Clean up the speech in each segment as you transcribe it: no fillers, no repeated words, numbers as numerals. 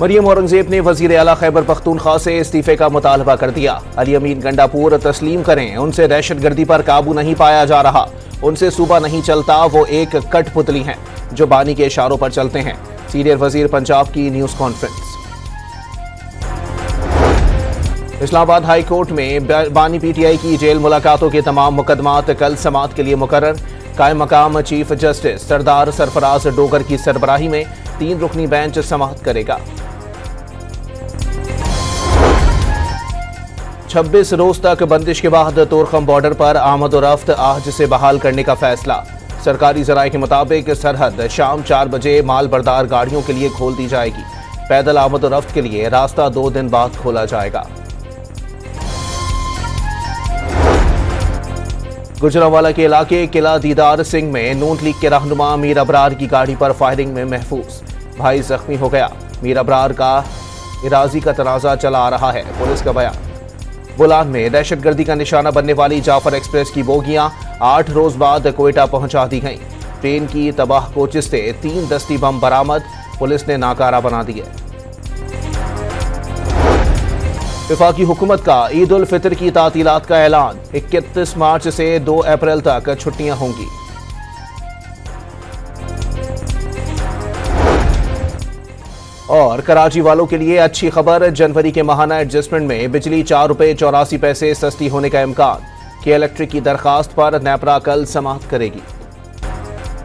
मरियम औरंगजेब ने वजीर आला खैबर पख्तूनख्वा से इस्तीफे का मुतालबा कर दिया। अली अमीन गंडापुर तस्लीम करें, उनसे दहशतगर्दी पर काबू नहीं पाया जा रहा, उनसे सूबा नहीं चलता, वो एक कठपुतली हैं जो बानी के इशारों पर चलते हैं। सीनियर वजीर पंजाब की news conference. Islamabad high court में बानी पीटीआई की जेल मुलाकातों के तमाम मुकदमात कल समाअत के लिए मुकर्रर। कायम मकाम चीफ जस्टिस सरदार सरफराज डोगर की सरबराही में 3 रुकनी बेंच समाअत करेगा। 26 रोज तक बंदिश के बाद तोरखम बॉर्डर पर आमद और रफ्त आज से बहाल करने का फैसला। सरकारी जराये के मुताबिक सरहद शाम 4 बजे माल बरदार गाड़ियों के लिए खोल दी जाएगी। पैदल आमद और रफ्त के लिए रास्ता 2 दिन बाद खोला जाएगा। गुजरांवाला के इलाके किला दीदार सिंह में नून लीग के रहनुमा मीर अबरार की गाड़ी पर फायरिंग में महफूज, भाई जख्मी हो गया। मीर अबरार का इराजी का तनाजा चला आ रहा है, पुलिस का बयान। बुलान में दहशतगर्दी का निशाना बनने वाली जाफर एक्सप्रेस की बोगियां 8 रोज बाद कोयटा पहुंचा दी गईं। ट्रेन की तबाह कोचिस से 3 दस्ती बम बरामद, पुलिस ने नाकारा बना दिए। वफाकी हुकूमत का ईद उल फितर की तातीलात का ऐलान, 31 मार्च से 2 अप्रैल तक छुट्टियां होंगी। और कराची वालों के लिए अच्छी खबर, जनवरी के माहाना एडजस्टमेंट में बिजली 4 रुपये 84 पैसे सस्ती होने का इम्कान। के इलेक्ट्रिक की दरखास्त पर नेपरा कल समाअत करेगी।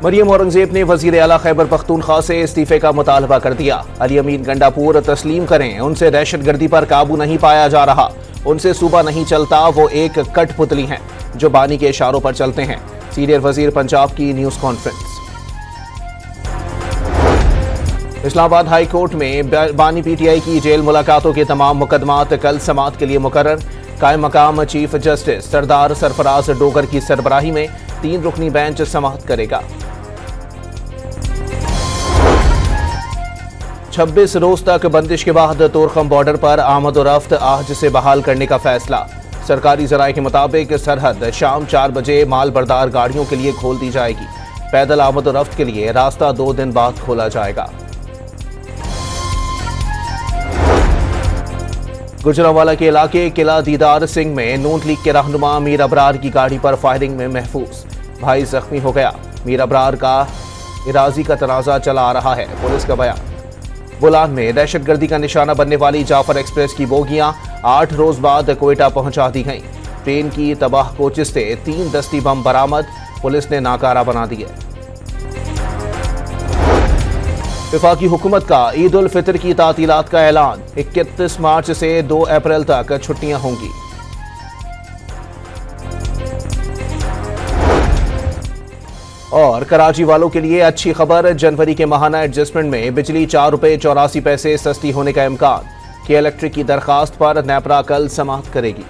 मरियम औरंगजेब ने वजीर आला खैबर पख्तूनख्वा से इस्तीफे का मुतालबा कर दिया। अली अमीन गंडापुर तस्लीम करें, उनसे दहशतगर्दी पर काबू नहीं पाया जा रहा, उनसे सूबा नहीं चलता, वो एक कठपुतली हैं जो बानी के इशारों पर चलते हैं। सीनियर वजीर पंजाब की news conference. Islamabad high court में बानी पीटीआई की जेल मुलाकातों के तमाम मुकदमात कल समाअत के लिए मुकर्रर। कायम मकाम चीफ जस्टिस सरदार सरफराज डोगर की सरबराही में 3 रुकनी बेंच समाअत करेगा। 26 रोज तक बंदिश के बाद तोरखम बॉर्डर पर आमद और रफ्त आज से बहाल करने का फैसला। सरकारी जराये के मुताबिक सरहद शाम 4 बजे माल बरदार गाड़ियों के लिए खोल दी जाएगी। पैदल आमद और रफ्त के लिए रास्ता 2 दिन बाद खोला जाएगा। गुजरांवाला के इलाके किला दीदार सिंह में नून लीग के रहनुमा मीर अबरार की गाड़ी पर फायरिंग में महफूज, भाई जख्मी हो गया। मीर अबरार का इराजी का तनाजा चला आ रहा है, पुलिस का बयान। बुलान में दहशतगर्दी का निशाना बनने वाली जाफर एक्सप्रेस की बोगियां 8 रोज बाद कोयटा पहुंचा दी गईं। ट्रेन की तबाह कोचिस से 3 दस्ती बम बरामद, पुलिस ने नाकारा बना दिए। वफाकी हुकूमत का ईद उल फितर की तातीलात का ऐलान, 31 मार्च से 2 अप्रैल तक छुट्टियां होंगी। और कराची वालों के लिए अच्छी खबर, जनवरी के माहाना एडजस्टमेंट में बिजली 4 रुपये 84 पैसे सस्ती होने का इम्कान। के इलेक्ट्रिक की दरखास्त पर नेपरा कल समाअत करेगी।